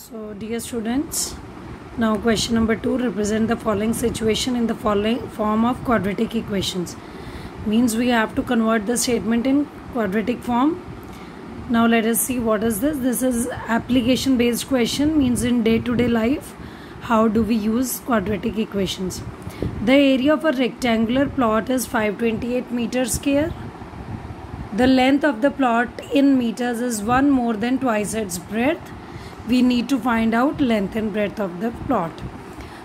So dear students, now question number 2, represent the following situation in the following form of quadratic equations. Means we have to convert the statement in quadratic form. Now let us see what is this. This is application based question, means in day to day life how do we use quadratic equations. The area of a rectangular plot is 528 meters square. The length of the plot in meters is 1 more than twice its breadth. We need to find out length and breadth of the plot.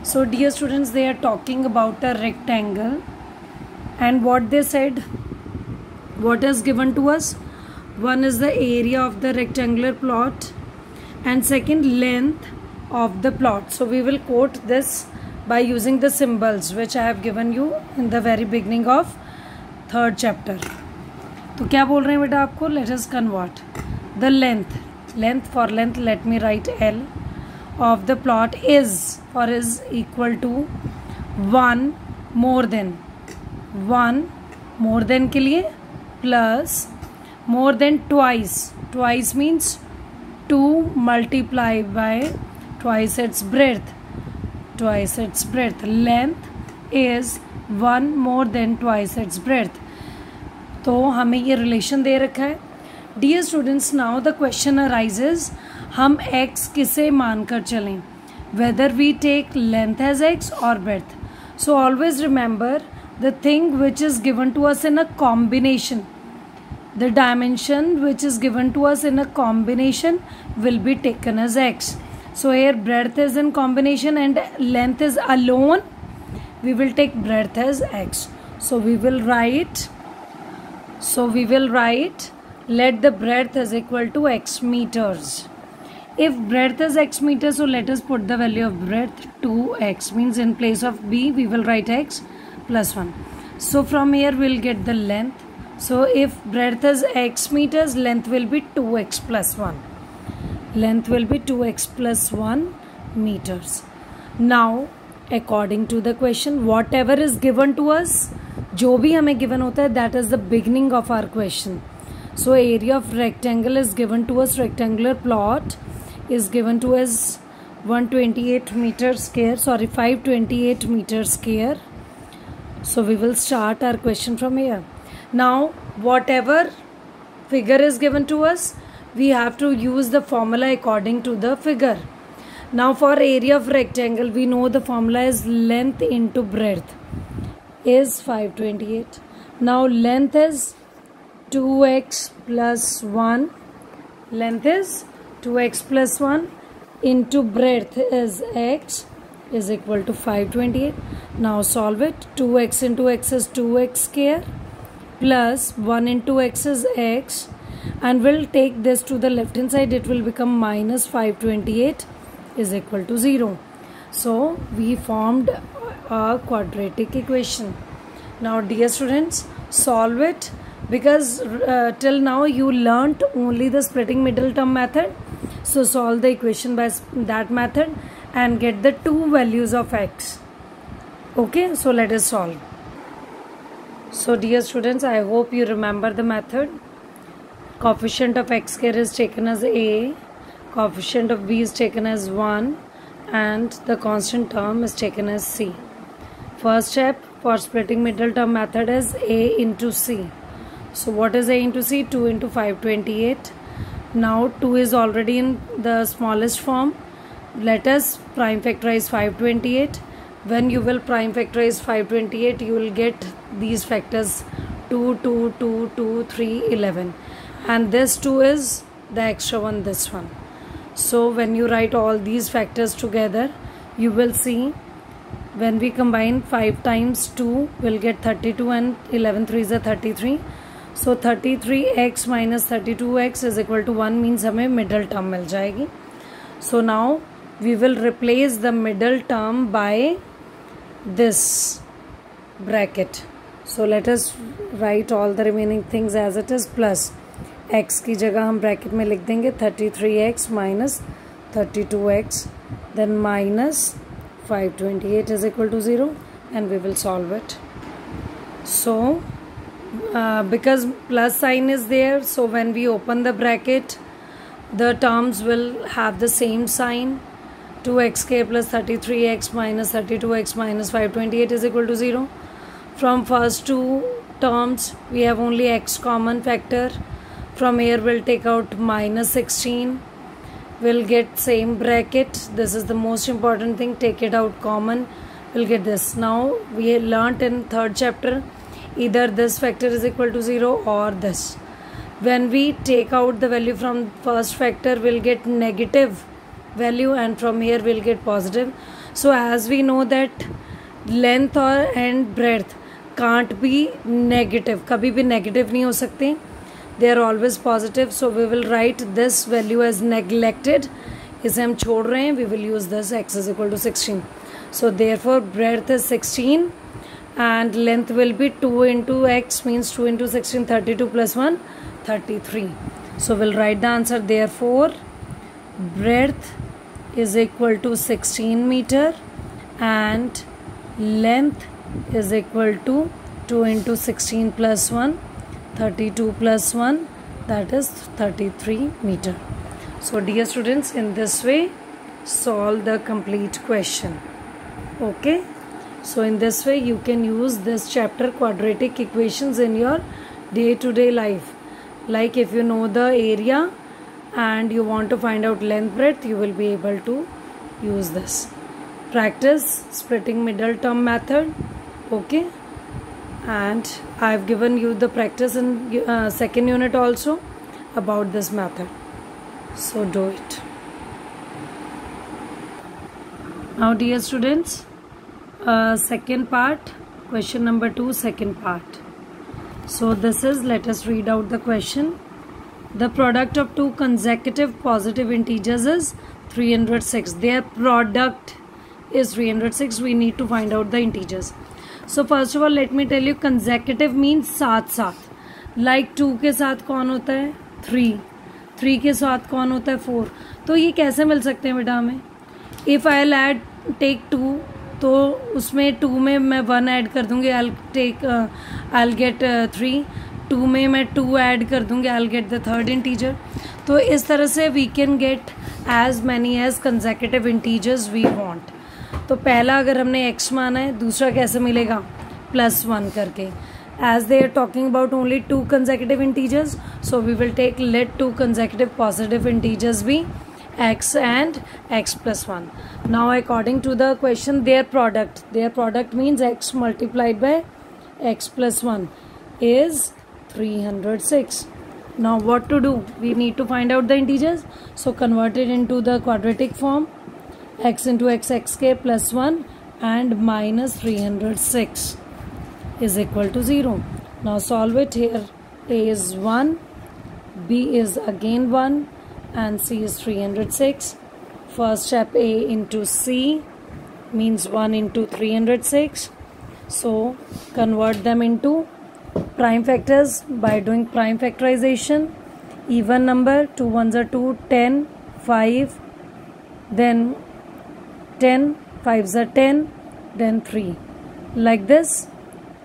So dear students, they are talking about a rectangle, and what they said, what is given to us? One is the area of the rectangular plot and second length of the plot. So we will quote this by using the symbols which I have given you in the very beginning of third chapter. तो क्या बोल रहे हैं बेटा आपको? Let us convert the length. For length, let me write L of the plot is equal to 1 more than के लिए plus more than twice means 2 multiplied by twice its breadth. Length is 1 more than twice its breadth. तो हमें ये relation दे रखा है. Dear students, now the question arises, हम x किसे मानकर चलें, whether we take length as x or breadth. So always remember the thing which is given to us in a combination, the dimension which is given to us in a combination will be taken as x. So here breadth is in combination and length is alone, we will take breadth as x. So we will write let the breadth is equal to x meters. If breadth is x meters, so let us put the value of breadth 2x, means in place of b we will write x plus 1. So from here we will get the length. So if breadth is x meters, length will be 2x plus 1. Length will be 2x plus 1 meters. Now according to the question, whatever is given to us, जो भी हमें given होता है, that is the beginning of our question. So area of rectangle is given to us, rectangular plot is given to us 528 meters square. So we will start our question from here. Now whatever figure is given to us, we have to use the formula according to the figure. Now for area of rectangle, we know the formula is length into breadth is 528. Now length is 2x plus 1, length is 2x plus 1 into breadth is x is equal to 528. Now solve it. 2x into x is 2x square plus 1 into x is x, and we'll take this to the left hand side, it will become minus 528 is equal to 0. So we formed a quadratic equation. Now dear students, solve it, because till now you learnt only the splitting middle term method. So solve the equation by that method and get the two values of x. Okay, so let us solve. So dear students, I hope you remember the method. Coefficient of x square is taken as a, coefficient of b is taken as 1, and the constant term is taken as c. First step for splitting middle term method is a into c. So what is a into c? 2 into 528. Now 2 is already in the smallest form. Let us prime factorize 528. When you will prime factorize 528, you will get these factors 2, 2, 2, 2, 3, 11. And this 2 is the extra one, this one. So when you write all these factors together, you will see when we combine 5 times 2, we'll get 32, and 11 3s are 33. So 33x minus 32x is equal to 1, means हमें middle term मिल जाएगी. So now we will replace the middle term by this bracket. So let us write all the remaining things as it is, plus x की जगह हम bracket में लिख देंगे 33x minus 32x, then minus 528 is equal to 0, and we will solve it. So because plus sign is there, so when we open the bracket, the terms will have the same sign. 2xk plus 33x minus 32x minus 528 is equal to 0. From first two terms we have only x common factor. From here we'll take out minus 16. We'll get same bracket. This is the most important thing. Take it out common. We'll get this. Now we learnt in third chapter, either this factor is equal to 0 or this. When we take out the value from first factor, we'll get negative value, and from here we'll get positive. So as we know that length and breadth can't be negative, कभी भी negative नहीं हो सकते, they are always positive. So we will write this value as neglected. इसे हम छोड़ रहे हैं. We will use this x is equal to 16. So therefore breadth is 16 and length will be 2 into x, means 2 into 16, 32 plus 1, 33. So we'll write the answer. Therefore breadth is equal to 16 meter and length is equal to 2 into 16 plus 1, 32 plus 1, that is 33 meter. So dear students, in this way solve the complete question. Okay, so in this way you can use this chapter quadratic equations in your day-to-day life. Like if you know the area and you want to find out length breadth, you will be able to use this. Practice splitting middle term method. Okay, and I have given you the practice in second unit also about this method, so do it. Now dear students, second part, question number 2, second part. So this is, let us read out the question. The product of two consecutive positive integers is 306. Their product is 306. We need to find out the integers. So first of all, let me tell you, consecutive means साथ साथ. Like 2 के साथ कौन होता है? 3. 3 के साथ कौन होता है? 4. तो ये कैसे मिल सकते हैं बेटा हमें? If I'll add take 2, तो उसमें 2 में मैं 1 ऐड कर दूंगी, I'll get 3. 2 में मैं 2 ऐड कर दूंगी, I'll get the third integer. तो इस तरह से we can get as many as consecutive integers we want. तो पहला अगर हमने x माना है, दूसरा कैसे मिलेगा? +1 करके. As they are talking about only 2 consecutive integers, so we will take let 2 consecutive positive integers be x and x plus 1. Now according to the question, their product means x multiplied by x plus 1 is 306. Now what to do? We need to find out the integers. So convert it into the quadratic form. X into x, xk plus 1 and minus 306 is equal to 0. Now solve it. Here a is 1, b is again 1 and c is 306. First step, a into c means 1 into 306. So convert them into prime factors by doing prime factorization. Even number, 2 ones are 2, 10, 5, then 10, 5s are 10, then 3. Like this,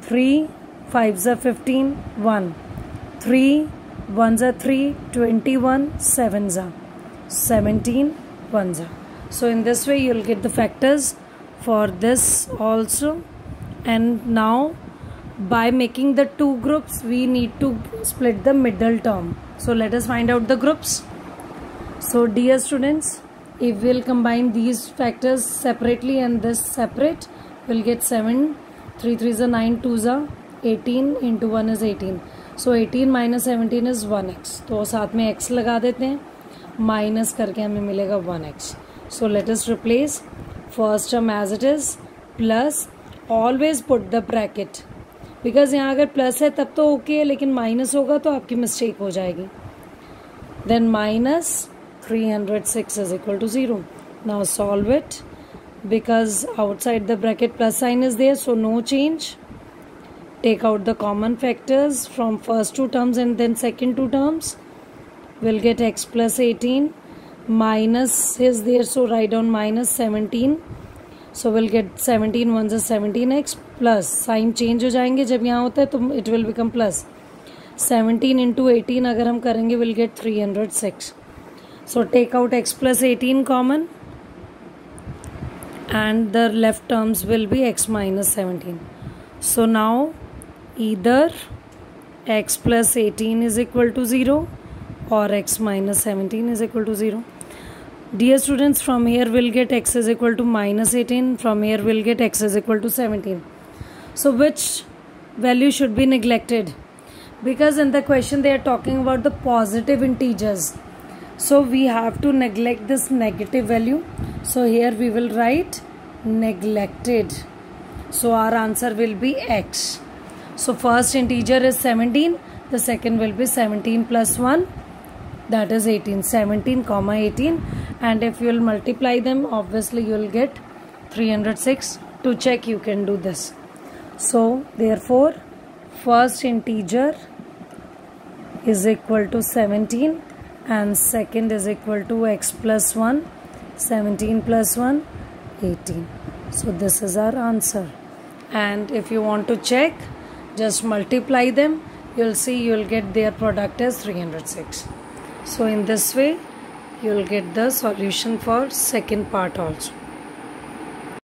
3, 5s are 15, 1, 3, 1s are 3, 21, 7s are 17, 1s are. So in this way you will get the factors for this also. And now by making the two groups, we need to split the middle term. So let us find out the groups. So dear students, if we'll combine these factors separately and this separate, we'll get 7, 3 3s are 9, 2s are 18 into 1 is 18. So 18 minus 17 is 1x. तो साथ में x लगा देते हैं, minus करके हमें मिलेगा 1x. So let us replace first term as it is, plus always put the bracket, because यहाँ अगर प्लस है तब तो ओके है, लेकिन माइनस होगा तो आपकी मिस्टेक हो जाएगी. Then minus 306 is equal to 0. Now solve it, because outside the bracket plus sign is there, so no change. Take out the common factors from first two terms and then second two terms. We'll get x plus 18. Minus is there, so write down minus 17. So we'll get 17 ones is 17x plus sign change हो जाएंगे जब यहाँ होता है तो it will become plus 17 into 18 अगर हम करेंगे we'll get 306. So take out x plus 18 common, and the left terms will be x minus 17. So now either x plus 18 is equal to 0 or x minus 17 is equal to 0. Dear students, from here we'll get x is equal to minus 18. From here we'll get x is equal to 17. So which value should be neglected? Because in the question they are talking about the positive integers. So we have to neglect this negative value. So here we will write neglected. So our answer will be x. So first integer is 17. The second will be 17 plus 1. That is 18. 17 comma 18. And if you will multiply them, obviously you will get 306. To check, you can do this. So therefore first integer is equal to 17 and second is equal to x plus 1. 17 plus 1, 18. So this is our answer. And if you want to check, just multiply them. You'll see you'll get their product as 306. So in this way, you'll get the solution for second part also.